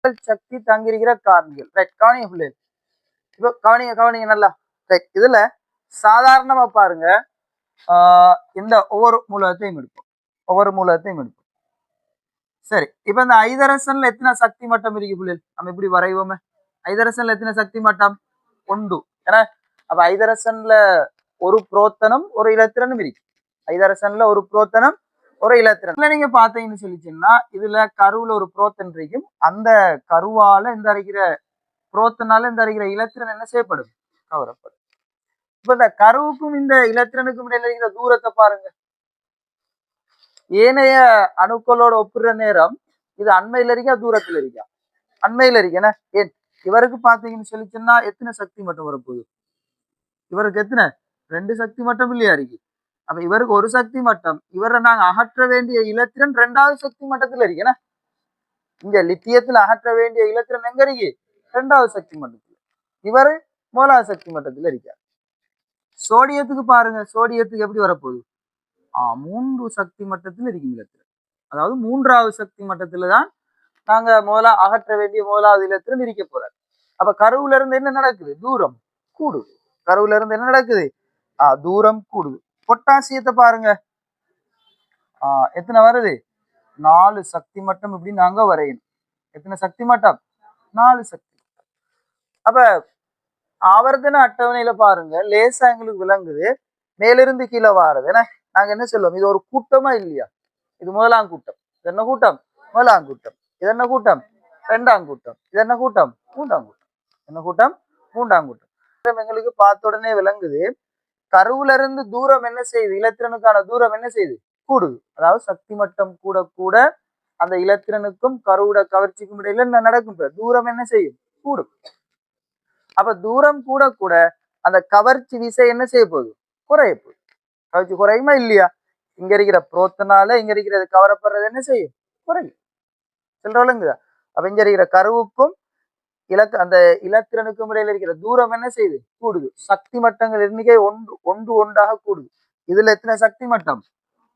சக்தி தங்கியிருக்கிற காரணிகள். ரைட், கவனிங்க பிள்ளைகள். இப்போ கவனிங்க நல்லா. ரைட், இதுல சாதாரணமா பாருங்க, இந்த ஒவ்வொரு மூலகத்தையும் எடுப்போம். சரி, இப்ப இந்த ஐதரசன்ல எத்தனை சக்தி மட்டம் இருக்கு பிள்ளைகள்? நம்ம இப்படி வரைவோமே. ஐதரசன்ல எத்தனை சக்தி மட்டம்? ஒன்று. ஏன்னா அப்ப ஐதரசன்ல ஒரு புரோத்தனம் ஒரு இலத்திரனும் இருக்கு. ஐதரசன்ல ஒரு புரோத்தனம் ஒரு இலத்திரன். நீங்க பாத்தீங்கன்னு சொல்லிச்சீங்கன்னா, இதுல கருவுல ஒரு புரோத்தன் இருக்கும். அந்த கருவால இந்த அரைக்கிற புரோத்தனால இந்த அரைக்கிற இலத்திரன் என்ன செய்யப்படும்? கவரப்படும். இப்ப இந்த கருவுக்கும் இந்த இலத்திரனுக்கும் இடையில இருக்கிற தூரத்தை பாருங்க. ஏனைய அணுக்களோட ஒப்பிடுற நேரம் இது அண்மையில இருக்கா தூரத்துல இருக்கா? அண்மையில இருக்கு. ஏன்னா ஏன் இவருக்கு பாத்தீங்கன்னு சொல்லிச்சுன்னா எத்தனை சக்தி மட்டும் வரப்போகுது? இவருக்கு எத்தனை? 2 சக்தி மட்டும் இல்லையா இருக்கு. அப்ப இவருக்கு ஒரு சக்தி மட்டம். இவரை நாங்க அகற்ற வேண்டிய இலத்திரன் 2வது சக்தி மட்டத்துல இருக்கு. ஏன்னா இங்க லித்தியத்துல அகற்ற வேண்டிய இலத்திரன் எங்க இருக்கு? 2வது சக்தி மட்டத்துல. இவரு 1வது சக்தி மட்டத்துல இருக்கார். சோடியத்துக்கு பாருங்க, சோடியத்துக்கு எப்படி வரப்போகுது? 3 சக்தி மட்டத்தில் இருக்கும் இலத்திரன். அதாவது 3வது சக்தி மட்டத்துல தான் நாங்க அகற்ற வேண்டிய 1வது இலத்திரன் இருக்க போறார். அப்ப கருவுல இருந்து என்ன நடக்குது? தூரம் கூடுது. கருவுல இருந்து என்ன நடக்குது? தூரம் கூடுது. பொட்டாசியத்தை பாருங்க, எத்தனை வருது? 4 சக்தி மட்டம் இப்படி நாங்க வரையணும். எத்தனை சக்தி மட்டம்? 4 சக்தி. அப்ப ஆவர்த்தன அட்டவணையில பாருங்க, லேசா எங்களுக்கு விளங்குது மேலிருந்து கீழே வாரது. ஏன்னா நாங்க என்ன சொல்லுவோம், இது ஒரு கூட்டமா இல்லையா? இது 1ஆம் கூட்டம். இது என்ன கூட்டம்? 1ஆம் கூட்டம். இது என்ன கூட்டம்? 2ஆம் கூட்டம். இது என்ன கூட்டம்? 3ஆம் கூட்டம். என்ன கூட்டம்? 3ஆம் கூட்டம். எங்களுக்கு பார்த்த உடனே விளங்குது, கருவுல இருந்து தூரம் என்ன செய்யுது? இலத்திரனுக்கான தூரம் என்ன செய்யுது? கூடுது. அதாவது சக்தி மட்டம் கூட கூட அந்த இலத்திரனுக்கும் கருவுட கவர்ச்சிக்கும் இடையில என்ன நடக்கும்? தூரம் என்ன செய்யும்? கூடும். அப்ப தூரம் கூட கூட அந்த கவர்ச்சி விசை என்ன செய்ய போகுது? குறைய போகுது. கவர்ச்சி குறையுமா இல்லையா? இங்க இருக்கிற புரோத்தனால இங்க இருக்கிறது கவரப்படுறது என்ன செய்யும்? குறையும். சொல்றவளுங்குதா? அப்ப இங்க இருக்கிற கருவுக்கும் அந்த இலத்திரனுக்கும் இடையில இருக்கிற தூரம் என்ன செய்யுது? கூடுது. சக்தி மட்டங்கள் எண்ணிக்கை ஒன்றாக கூடுது. இதுல எத்தனை சக்தி மட்டம்?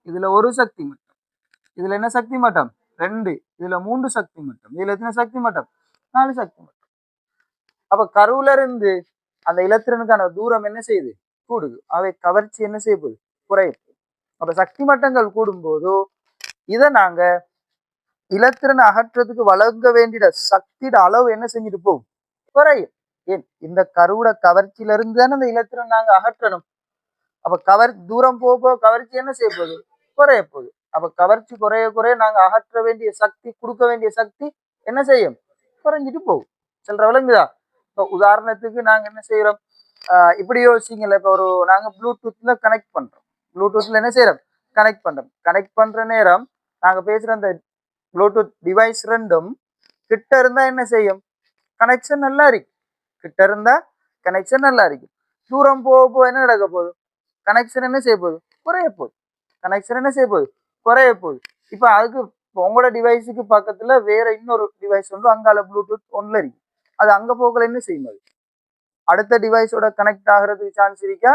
இதுல ஒரு சக்தி மட்டம். இதுல என்ன சக்தி மட்டம்? 2. இதுல 3 சக்தி மட்டம். இதுல எத்தனை சக்தி மட்டம்? 4 சக்தி மட்டம். அப்ப கருவுல இருந்து அந்த இலத்திரனுக்கான தூரம் என்ன செய்யுது? கூடுது. அவை கவர்ச்சி என்ன செய்ய போகுது? குறையும். அப்ப சக்தி மட்டங்கள் கூடும் போதோ இதை நாங்க இலத்திரனை அகற்றத்துக்கு வழங்க வேண்டிய சக்தியோட அளவு என்ன செஞ்சுட்டு போகும்? குறையும். ஏன்? இந்த கருவுட கவர்ச்சியில இருந்து தானே அந்த இலத்திரன் நாங்க அகற்றணும். அப்ப தூரம் போக கவர்ச்சி என்ன செய்ய போகுது? குறைய போகுது. அப்ப கவர்ச்சி குறைய குறைய நாங்க அகற்ற வேண்டிய சக்தி, கொடுக்க வேண்டிய சக்தி என்ன செய்யும்? குறைஞ்சிட்டு போகும். சொல்ற விளங்குதா? இப்போ உதாரணத்துக்கு நாங்க என்ன செய்யறோம், இப்படி யோசிங்கல்ல. இப்போ நாங்க ப்ளூடூத்ல கனெக்ட் பண்றோம். ப்ளூடூத்ல என்ன செய்யறோம்? கனெக்ட் பண்ற நேரம் நாங்க பேசுற அந்த ப்ளூடூத் டிவைஸ் ரெண்டும் கிட்ட இருந்தா என்ன செய்யும்? கனெக்ஷன் நல்லா இருக்கு. கிட்ட இருந்தா கனெக்ஷன் நல்லா இருக்கு. தூரம் போக போக என்ன நடக்க போகுது? கனெக்ஷன் என்ன செய்ய போகுது? குறைய போகுது. கனெக்ஷன் என்ன செய்ய போகுது? குறைய போகுது. இப்ப அதுக்கு உங்களோட டிவைஸுக்கு பக்கத்துல வேற இன்னொரு டிவைஸ் வந்து அங்கால ப்ளூடூத் ஒன்ல இருக்கு. அது அங்க போகல என்ன செய்யும்? அது அடுத்த டிவைஸோட கனெக்ட் ஆகிறதுக்கு சான்ஸ் இருக்கா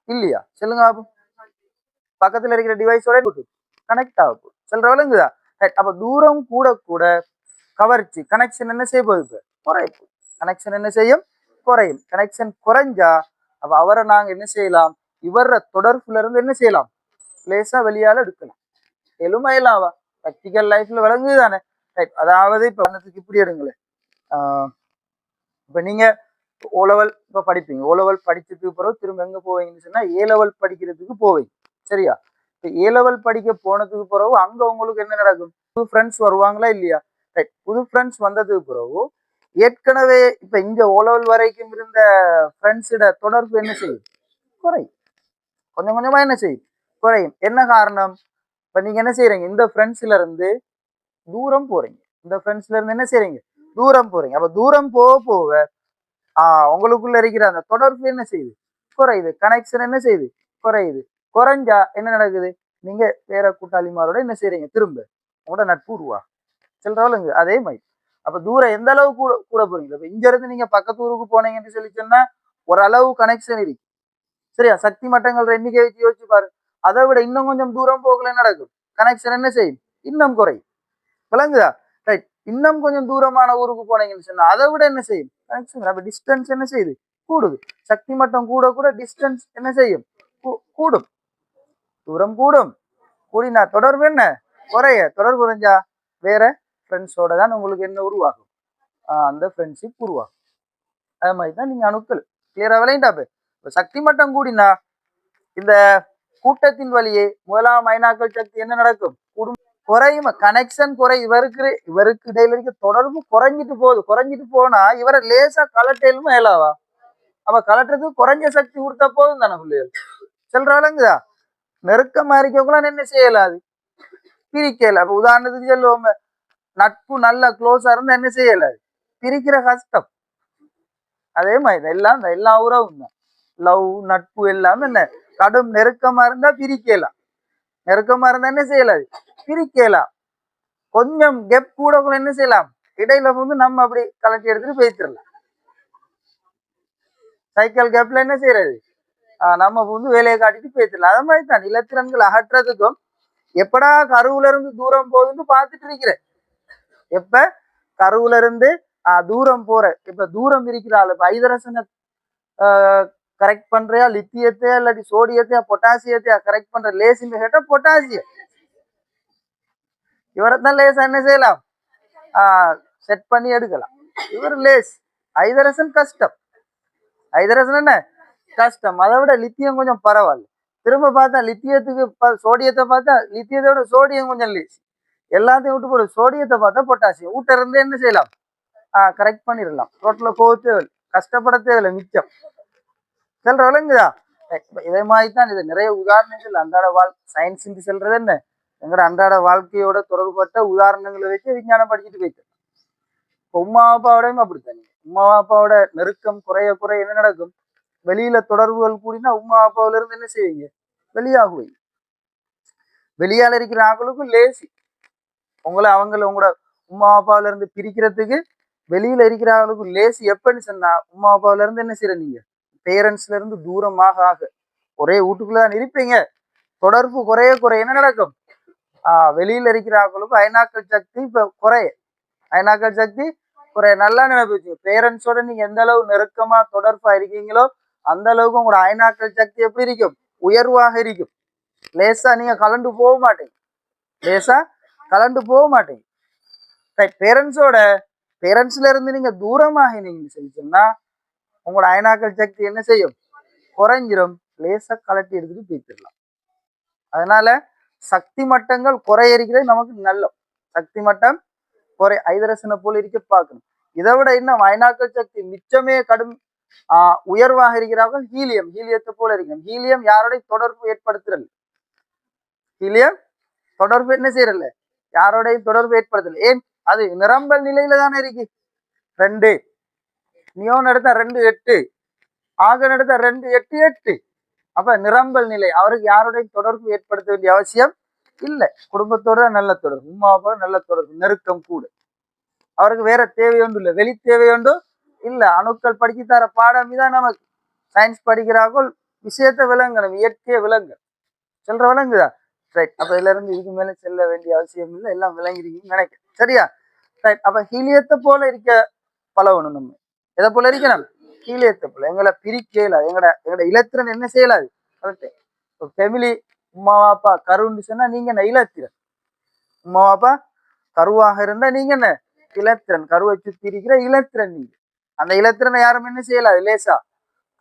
இல்லையா? சொல்லுங்க. பக்கத்துல இருக்கிற டிவைஸோட கனெக்ட் ஆக போகுது. சொல்ற விளங்குதா? அப்ப தூரம் கூட கூட கவர்ச்சி கனெக்ஷன் என்ன செய்ய போகுது? குறையும். கனெக்ஷன் என்ன செய்யும்? குறையும். கனெக்ஷன் குறைஞ்சா அப்ப அவரை நாங்க என்ன செய்யலாம்? இவர தொடர்புல இருந்து என்ன செய்யலாம்? லேசா வெளியால எடுக்கலாம். எலுமையிலாவா பிராக்டிக்கல் லைஃப்ல விளங்குதானே? அதாவது இப்ப இப்படி எடுங்களேன். இப்ப நீங்க ஓலெவல் இப்ப படிப்பீங்க. ஓலெவல் படிச்சதுக்கு பிறகு திரும்ப எங்க போவீங்கன்னு சொன்னா ஏலெவல் படிக்கிறதுக்கு போவீங்க. சரியா? இப்ப ஏலெவல் படிக்க போனதுக்கு பிறகு அங்க உங்களுக்கு என்ன நடக்கும்? புது ஃப்ரெண்ட்ஸ் வருவாங்களா இல்லையா? புது ஃப்ரெண்ட்ஸ் வந்ததுக்கு பிறகு ஏற்கனவே இப்ப இங்க ஓலெவல் வரைக்கும் இருந்த ஃப்ரெண்ட்ஸோட தொடர்பு என்ன செய்யும்? குறையும். கொஞ்சம் கொஞ்சமா என்ன செய்யும்? குறையும். என்ன காரணம்? இப்ப நீங்க என்ன செய்யறீங்க? இந்த ஃப்ரெண்ட்ஸ்ல இருந்து தூரம் போறீங்க. இந்த ஃப்ரெண்ட்ஸ்ல இருந்து என்ன செய்றீங்க? தூரம் போறீங்க. அப்ப தூரம் போக போக உங்களுக்குள்ள இருக்கிற அந்த தொடர்பு என்ன செய்யுது? குறையுது. கனெக்ஷன் என்ன செய்யுது? குறையுது. குறைஞ்சா என்ன நடக்குது? நீங்க வேற கூட்டாளிமாரோட என்ன செய்றீங்க? திரும்ப உங்களோட நட்பு உருவா. சொல்றாளுங்க அதே மாதிரி. அப்ப தூரம் எந்த அளவு கூட கூட போறீங்க? இப்ப இங்க இருந்து நீங்க பக்கத்து ஊருக்கு போனீங்கன்னு சொல்லி சொன்னா ஓரளவு கனெக்ஷன் இருக்கு. சரியா? சக்தி மட்டங்கள் எண்ணிக்கை வச்சு யோசிச்சு பாருங்க. அதை விட இன்னும் கொஞ்சம் தூரம் போகல நடக்கும். கனெக்ஷன் என்ன செய்யும்? இன்னும் குறையும். விளங்குதா? ரைட். இன்னும் கொஞ்சம் தூரமான ஊருக்கு போனீங்கன்னு சொன்னா அதை விட என்ன செய்யும் கனெக்ஷன். அப்ப டிஸ்டன்ஸ் என்ன செய்யுது கூடுது. சக்தி மட்டம் கூட கூட டிஸ்டன்ஸ் என்ன செய்யும் கூடும். தூரம் கூடும். கூடினா தொடர்பு என்ன குறைய. தொடர்பு குறைஞ்சா வேற ஃப்ரெண்ட்ஸோட தான் உங்களுக்கு என்ன உருவாகும் அந்த ஃப்ரெண்ட்ஷிப் உருவாகும். அது மாதிரி தான் நீங்க அணுக்கள் கிளியரா விளையாண்டாப்ப. இப்ப சக்தி மட்டம் கூடினா இந்த கூட்டத்தின் வழியே முதலாம் ஐநாக்கள் சக்தி என்ன நடக்கும் குறையும். கனெக்ஷன் குறை இவருக்கு இடையில இருக்க தொடர்பு குறைஞ்சிட்டு போனா இவரை லேசா கலட்டையிலும் மேலாவா. அப்ப கலட்டுறதுக்கு குறைஞ்ச சக்தி கொடுத்தா போதும் தானே பிள்ளைகள். சொல்றாளுங்குதா நெருக்கமா இருக்கக்குள்ள என்ன செய்யலாது பிரிக்கல. அப்ப உதாரணத்துக்கு சொல்லுவோம் நட்பு நல்ல க்ளோஸா இருந்தா என்ன செய்யலாது பிரிக்கிற கஷ்டம். அதே மாதிரி எல்லாம் எல்லா உறவும் தான் லவ் நட்பு எல்லாம் என்ன கடும் நெருக்கமா இருந்தா பிரிக்கலாம். நெருக்கமா இருந்தா என்ன செய்யலாது பிரிக்கலாம். கொஞ்சம் கெப் கூட என்ன செய்யலாம் இடையில வந்து நம்ம அப்படி கலட்டி எடுத்துட்டு போயிட்டுலாம். சைக்கிள் கேப்ல என்ன செய்யறது நம்ம வந்து வேலையை காட்டிட்டு போயிடலாம். அது மாதிரி தான் நிலத்திறன்கள் அகற்றதுக்கும் எப்படா கருவுல இருந்து தூரம் போகுதுன்னு பார்த்துட்டு இருக்கிறேன். எப்ப கருவுல இருந்து தூரம் போற இப்ப தூரம் இருக்கிறாள் இப்ப ஐதரசனை கரெக்ட் பண்றியா லித்தியத்தையா இல்லாட்டி சோடியத்தையா பொட்டாசியத்தையா கரெக்ட் பண்ற லேசின்னு கேட்டா பொட்டாசியம். இவரைத்தான் லேசா என்ன செய்யலாம் செட் பண்ணி எடுக்கலாம். இவர் லேஸ். ஐதரசன் கஷ்டம். ஐதரசன் என்ன கஷ்டம். அதை விட லித்தியம் கொஞ்சம் பரவாயில்ல. திரும்ப பார்த்தா லித்தியத்துக்கு சோடியத்தை பார்த்தா லித்தியத்தை விட சோடியம் கொஞ்சம் லேஸ். எல்லாத்தையும் விட்டு போடு. சோடியத்தை பார்த்தா பொட்டாசியம். வீட்டை இருந்து என்ன செய்யலாம் கரெக்ட் பண்ணிடலாம். ரோட்ல போக தேவையில்லை கஷ்டப்பட தேவையில்லை மிச்சம். சொல்ற விளங்குதா. இதே மாதிரி தான் இது நிறைய உதாரணங்கள் அன்றாட சயின்ஸ் சொல்றது என்ன எங்கட அன்றாட வாழ்க்கையோட தொடர்புபட்ட உதாரணங்களை வச்சு விஞ்ஞானம் படிச்சுட்டு போயிட்டு. இப்போ உமா அப்பாவோடையும் அப்படித்தானே. உமா அப்பாவோட நெருக்கம் குறைய குறைய என்ன நடக்கும் வெளியில தொடர்புகள் கூடினா உமா அப்பாவில இருந்து என்ன செய்வீங்க வெளியாகுவீங்க. வெளியால இருக்கிற ஆக்களுக்கும் லேசி உங்களோட உமா அப்பாவில இருந்து பிரிக்கிறதுக்கு வெளியில இருக்கிற ஆக்களுக்கும் லேசி. எப்பன்னு சொன்னா உமா அப்பாவில இருந்து என்ன செய்யற நீங்க பேரண்ட்ஸ்ல இருந்து தூரமாக ஆக ஒரே வீட்டுக்குள்ளதான் இருப்பீங்க. தொடர்பு குறைய குறைய என்ன நடக்கும் வெளியில இருக்கிற ஆக்களுக்கும் ஐநாக்கள் சக்தி இப்ப குறைய. ஐநாக்கள் சக்தி குறைய. நல்லா நினைப்பு பேரண்ட்ஸோட நீங்க எந்த அளவு நெருக்கமா தொடர்பா இருக்கீங்களோ அந்த அளவுக்கு உங்களோட ஐநாக்கள் சக்தி எப்படி இருக்கும் உயர்வாக இருக்கும். லேசா நீங்க கலண்டு போக மாட்டீங்க. லேசா கலண்டு போக மாட்டீங்க. பேரண்ட்ஸ்ல இருந்து நீங்க தூரமாகினீங்கன்னு சொல்லி சொன்னா உங்களோட ஐநாக்கள் சக்தி என்ன செய்யும் குறைஞ்சிரும். லேசா கலட்டி எடுத்துட்டு போயிடலாம். அதனால சக்தி மட்டங்கள் குறையறிக்கிறது நமக்கு நல்ல. சக்தி மட்டம் குறை ஐதரசனை போல இருக்க பார்க்கணும். இதை விட இன்னும் ஐநாக்கள் சக்தி மிச்சமே கடும் உயர்வாக இருக்கிறார்கள் ஹீலியத்தை போல இருக்கணும். ஹீலியம் யாரோடைய தொடர்பு ஏற்படுத்துறது. ஹீலியம் தொடர்பு என்ன செய்யறல யாரோடையும் தொடர்பு ஏற்படுத்தல. ஏன் அது நிரம்பல் நிலையில தானே இருக்கு. 2 நியோன் எடுத்தா 2 8 ஆகன் எடுத்தா 2 8 8. அப்ப நிரம்பல் நிலை அவருக்கு யாரோடையும் தொடர்பு ஏற்படுத்த வேண்டிய அவசியம் இல்லை. குடும்பத்தோட நல்ல தொடர்பு உமா அப்பா நல்ல தொடர்பு நெருக்கம் கூட. அவருக்கு வேற தேவையொன்று இல்லை வெளி தேவையொன்று இல்ல. அணுக்கள் படிச்சு தர பாடம் தான் நமக்கு. சயின்ஸ் படிக்கிறார்கள் விஷயத்த விளங்கணும் இயற்கைய விளங்க சொல்ற விளங்குதா. ரைட். அப்ப இதுல இருந்து இதுக்கு மேல செல்ல வேண்டிய அவசியம் இல்லை. எல்லாம் விளங்கிருக்கீங்கன்னு நினைக்கிறேன். சரியா. ரைட். அப்ப ஹீலியத்தை போல இருக்க பழகணும். நம்ம எதை போல இருக்கணும் ஹீலியத்தை போல. எங்களை பிரிக்கல எங்கட இலத்திரன் என்ன செய்யலாது கரெக்ட். ஃபெமிலி உமா அப்பா கருன்னு சொன்னா நீங்க என்ன இலத்திரன். உமா அப்பா கருவாக இருந்தா நீங்க என்ன இலத்திரன். கருவை சுத்தி இருக்கிற இலத்திரன். நீங்க அந்த இலத்திரனை யாரும் என்ன செய்யலாது லேசா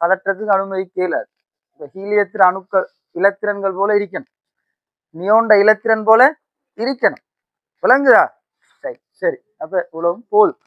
கலட்டுறதுக்கு அனுமதிக்க இயலாது. இந்த ஹீலியத்திர அணுக்கள் இலத்திரன்கள் போல இருக்கணும். நியோண்ட இலத்திரன் போல இருக்கணும். விளங்குதா. சரி. அப்ப இவ்வளவும் போதும்.